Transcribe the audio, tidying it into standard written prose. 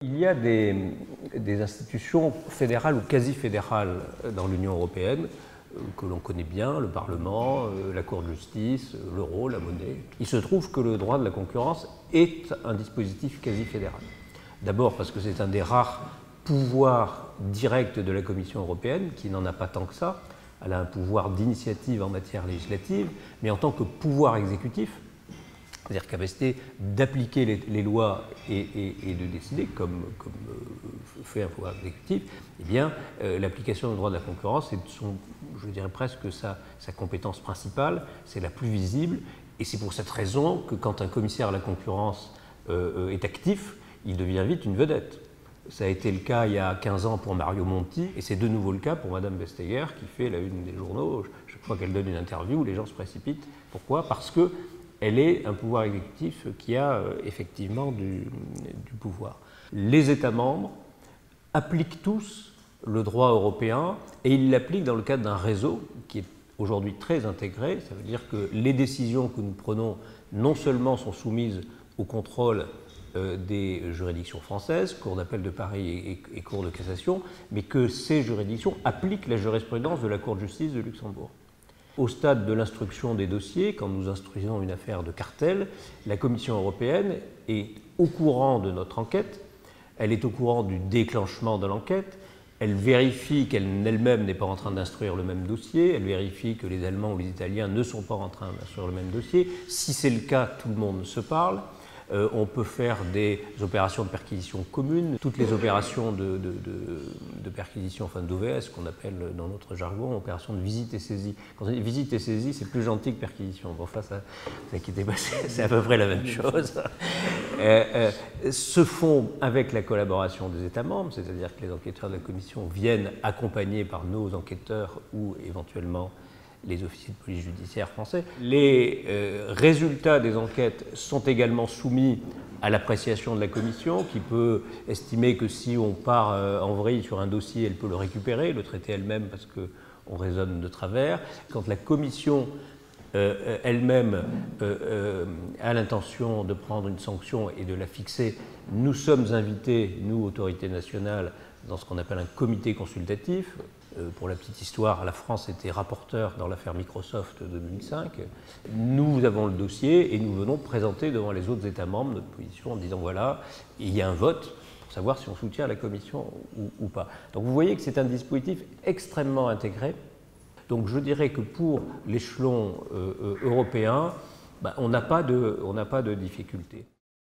Il y a des institutions fédérales ou quasi-fédérales dans l'Union européenne que l'on connaît bien, le Parlement, la Cour de justice, l'euro, la monnaie. Il se trouve que le droit de la concurrence est un dispositif quasi-fédéral. D'abord parce que c'est un des rares pouvoirs directs de la Commission européenne, qui n'en a pas tant que ça. Elle a un pouvoir d'initiative en matière législative, mais en tant que pouvoir exécutif, c'est-à-dire capacité d'appliquer les lois et de décider, comme fait un pouvoir exécutif, eh bien, l'application du droit de la concurrence est, je dirais presque, sa compétence principale, c'est la plus visible, et c'est pour cette raison que quand un commissaire à la concurrence est actif, il devient vite une vedette. Ça a été le cas il y a 15 ans pour Mario Monti, et c'est de nouveau le cas pour Madame Vestager, qui fait la une des journaux. Chaque fois qu'elle donne une interview, les gens se précipitent. Pourquoi? Parce que elle est un pouvoir exécutif qui a effectivement du pouvoir. Les États membres appliquent tous le droit européen et ils l'appliquent dans le cadre d'un réseau qui est aujourd'hui très intégré. Ça veut dire que les décisions que nous prenons non seulement sont soumises au contrôle des juridictions françaises, Cour d'appel de Paris et Cour de cassation, mais que ces juridictions appliquent la jurisprudence de la Cour de justice de Luxembourg. Au stade de l'instruction des dossiers, quand nous instruisons une affaire de cartel, la Commission européenne est au courant de notre enquête, elle est au courant du déclenchement de l'enquête, elle vérifie qu'elle-même n'est pas en train d'instruire le même dossier, elle vérifie que les Allemands ou les Italiens ne sont pas en train d'instruire le même dossier. Si c'est le cas, tout le monde se parle. On peut faire des opérations de perquisition communes, toutes les opérations de perquisition, enfin d'OVS, qu'on appelle dans notre jargon, opération de visite et saisie. Quand on dit visite et saisie, c'est plus gentil que perquisition. Bon, enfin, ça inquiétez pas, c'est à peu près la même chose. Se font avec la collaboration des États membres, c'est-à-dire que les enquêteurs de la Commission viennent accompagnés par nos enquêteurs ou éventuellement les officiers de police judiciaire français. Les résultats des enquêtes sont également soumis à l'appréciation de la Commission, qui peut estimer que si on part en vrille sur un dossier, elle peut le récupérer, le traiter elle-même parce qu'on raisonne de travers. Quand la Commission elle-même a l'intention de prendre une sanction et de la fixer, nous sommes invités, nous, autorités nationales, dans ce qu'on appelle un comité consultatif. Pour la petite histoire, la France était rapporteur dans l'affaire Microsoft de 2005. Nous avons le dossier et nous venons présenter devant les autres États membres notre position en disant voilà, il y a un vote pour savoir si on soutient la Commission ou pas. Donc vous voyez que c'est un dispositif extrêmement intégré. Donc je dirais que pour l'échelon européen, on n'a pas de difficulté.